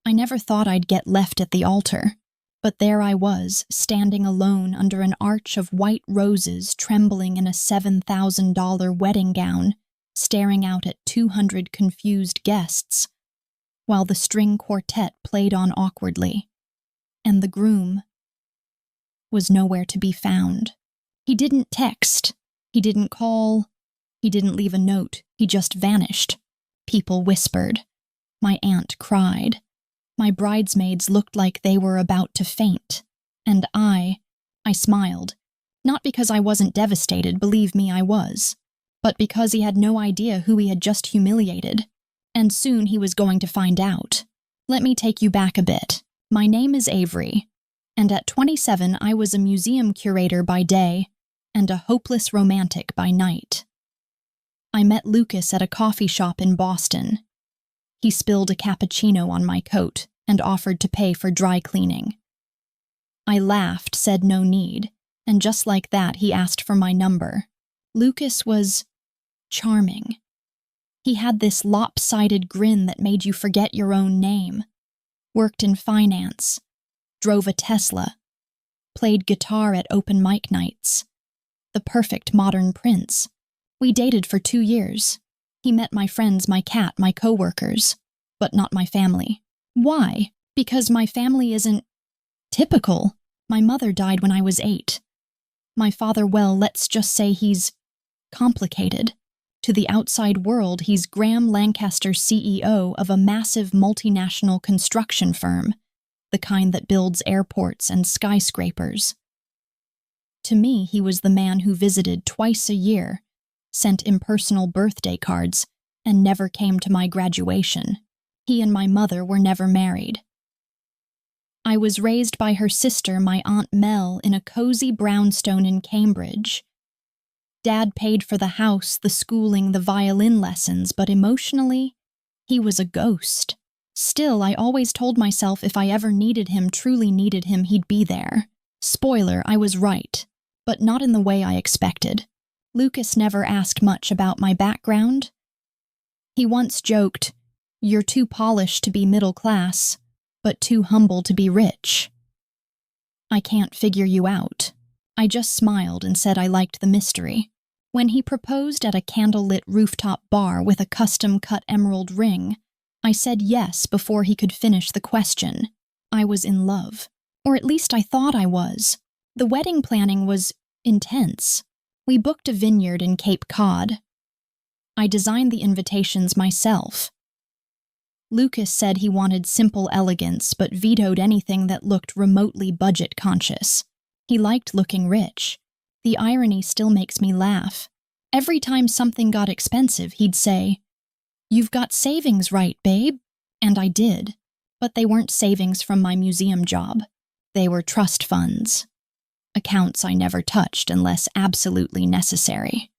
I never thought I'd get left at the altar, but there I was, standing alone under an arch of white roses, trembling in a $7,000 wedding gown, staring out at 200 confused guests, while the string quartet played on awkwardly, and the groom was nowhere to be found. He didn't text, he didn't call, he didn't leave a note, he just vanished. People whispered. My aunt cried. My bridesmaids looked like they were about to faint. And I smiled. Not because I wasn't devastated, believe me, I was, but because he had no idea who he had just humiliated. And soon he was going to find out. Let me take you back a bit. My name is Avery, and at 27 I was a museum curator by day and a hopeless romantic by night. I met Lucas at a coffee shop in Boston. He spilled a cappuccino on my coat and offered to pay for dry cleaning. I laughed, said no need, and just like that he asked for my number. Lucas was charming. He had this lopsided grin that made you forget your own name. Worked in finance, drove a Tesla, played guitar at open mic nights. The perfect modern prince. We dated for 2 years. He met my friends, my cat, my coworkers, but not my family. Why? Because my family isn't typical. My mother died when I was 8. My father, well, let's just say he's complicated. To the outside world, he's Graham Lancaster, CEO of a massive multinational construction firm, the kind that builds airports and skyscrapers. To me, he was the man who visited twice a year, sent impersonal birthday cards, and never came to my graduation. He and my mother were never married. I was raised by her sister, my Aunt Mel, in a cozy brownstone in Cambridge. Dad paid for the house, the schooling, the violin lessons, but emotionally, he was a ghost. Still, I always told myself if I ever needed him, truly needed him, he'd be there. Spoiler, I was right, but not in the way I expected. Lucas never asked much about my background. He once joked, "You're too polished to be middle class, but too humble to be rich." I can't figure you out. I just smiled and said I liked the mystery. When he proposed at a candlelit rooftop bar with a custom-cut emerald ring, I said yes before he could finish the question. I was in love. Or at least I thought I was. The wedding planning was intense. We booked a vineyard in Cape Cod. I designed the invitations myself. Lucas said he wanted simple elegance but vetoed anything that looked remotely budget-conscious. He liked looking rich. The irony still makes me laugh. Every time something got expensive, he'd say, "You've got savings, right, babe?" And I did. But they weren't savings from my museum job. They were trust funds. Accounts I never touched unless absolutely necessary.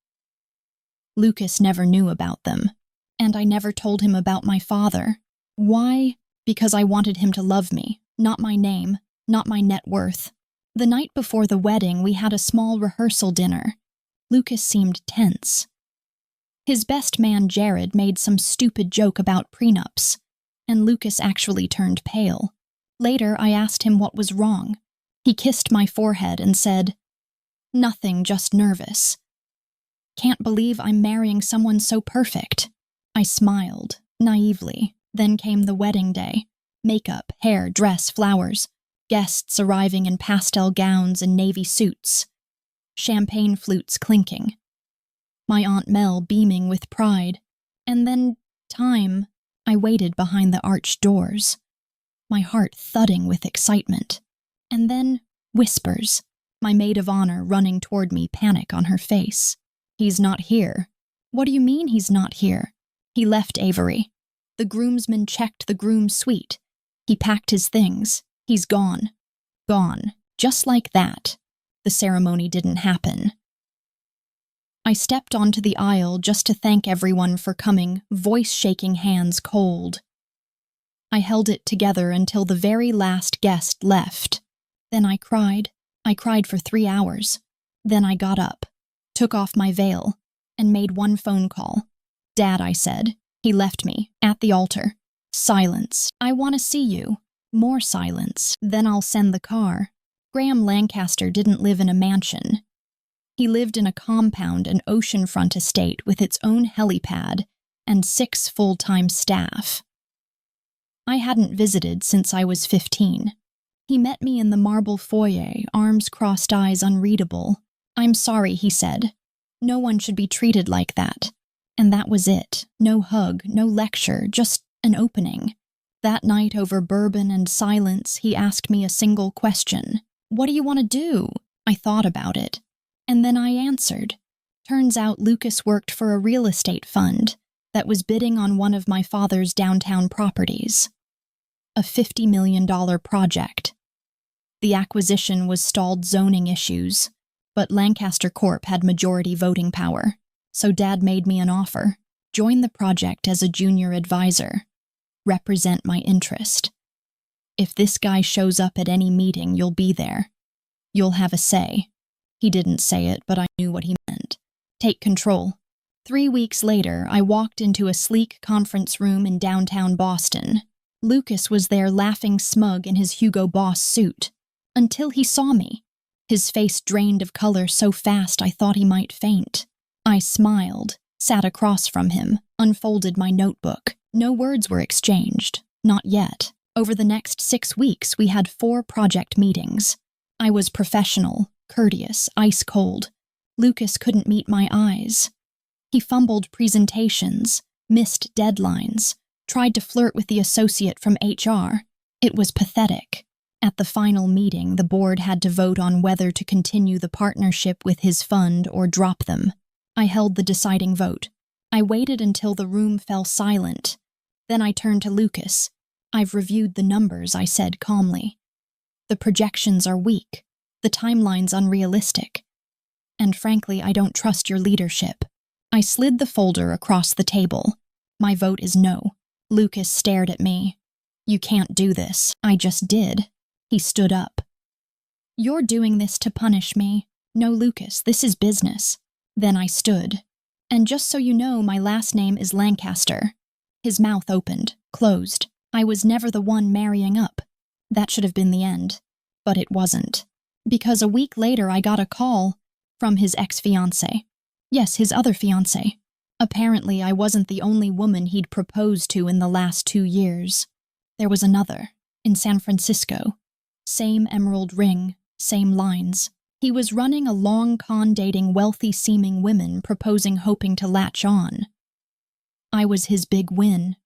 Lucas never knew about them, and I never told him about my father. Why? Because I wanted him to love me, not my name, not my net worth. The night before the wedding, we had a small rehearsal dinner. Lucas seemed tense. His best man, Jared, made some stupid joke about prenups, and Lucas actually turned pale. Later, I asked him what was wrong. He kissed my forehead and said, "Nothing, just nervous. Can't believe I'm marrying someone so perfect." I smiled, naively. Then came the wedding day. Makeup, hair, dress, flowers. Guests arriving in pastel gowns and navy suits. Champagne flutes clinking. My Aunt Mel beaming with pride. And then, time. I waited behind the arched doors, my heart thudding with excitement. And then, whispers. My maid of honor running toward me, panic on her face. "He's not here." "What do you mean he's not here?" "He left Avery. The groomsman checked the groom's suite. He packed his things. He's gone." Gone. Just like that. The ceremony didn't happen. I stepped onto the aisle just to thank everyone for coming, voice shaking, hands cold. I held it together until the very last guest left. Then I cried. I cried for 3 hours. Then I got up, took off my veil, and made one phone call. "Dad," I said. He left me, at the altar. Silence. I want to see you. More silence. Then I'll send the car. Graham Lancaster didn't live in a mansion. He lived in a compound and oceanfront estate with its own helipad and 6 full-time staff. I hadn't visited since I was 15. He met me in the marble foyer, arms crossed, eyes unreadable. "I'm sorry," he said. "No one should be treated like that." And that was it. No hug, no lecture, just an opening. That night, over bourbon and silence, he asked me a single question. "What do you want to do?" I thought about it. And then I answered. Turns out Lucas worked for a real estate fund that was bidding on one of my father's downtown properties. A $50 million project. The acquisition was stalled zoning issues, but Lancaster Corp had majority voting power, so Dad made me an offer. Join the project as a junior advisor. Represent my interest. If this guy shows up at any meeting, you'll be there. You'll have a say. He didn't say it, but I knew what he meant. Take control. 3 weeks later, I walked into a sleek conference room in downtown Boston. Lucas was there laughing smug in his Hugo Boss suit. Until he saw me. His face drained of color so fast I thought he might faint. I smiled, sat across from him, unfolded my notebook. No words were exchanged. Not yet. Over the next 6 weeks, we had 4 project meetings. I was professional, courteous, ice cold. Lucas couldn't meet my eyes. He fumbled presentations, missed deadlines, tried to flirt with the associate from HR. It was pathetic. At the final meeting, the board had to vote on whether to continue the partnership with his fund or drop them. I held the deciding vote. I waited until the room fell silent. Then I turned to Lucas. "I've reviewed the numbers," I said calmly. "The projections are weak. The timeline's unrealistic. And frankly, I don't trust your leadership." I slid the folder across the table. "My vote is no." Lucas stared at me. "You can't do this." "I just did." He stood up. "You're doing this to punish me." "No, Lucas, this is business." Then I stood. "And just so you know, my last name is Lancaster." His mouth opened, closed. I was never the one marrying up. That should have been the end. But it wasn't. Because a week later I got a call from his ex-fiancé. Yes, his other fiancé. Apparently I wasn't the only woman he'd proposed to in the last 2 years. There was another, in San Francisco. Same emerald ring, same lines. He was running a long con dating wealthy-seeming women, proposing hoping to latch on. I was his big win.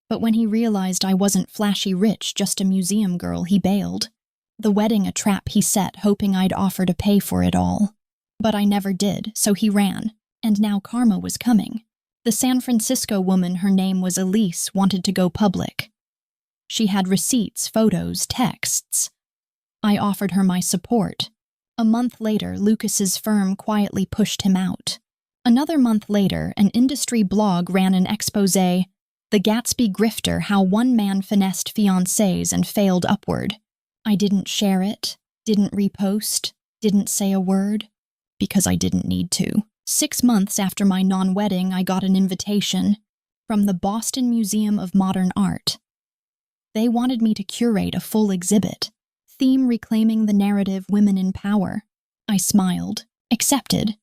But when he realized I wasn't flashy rich, just a museum girl, he bailed. The wedding a trap he set, hoping I'd offer to pay for it all. But I never did, so he ran. And now karma was coming. The San Francisco woman, her name was Elise, wanted to go public. She had receipts, photos, texts. I offered her my support. A month later, Lucas's firm quietly pushed him out. Another month later, an industry blog ran an exposé, "The Gatsby Grifter: How One Man Finessed Fiancés and Failed Upward." I didn't share it, didn't repost, didn't say a word, because I didn't need to. 6 months after my non-wedding, I got an invitation from the Boston Museum of Modern Art. They wanted me to curate a full exhibit, theme reclaiming the narrative Women in Power. I smiled, accepted.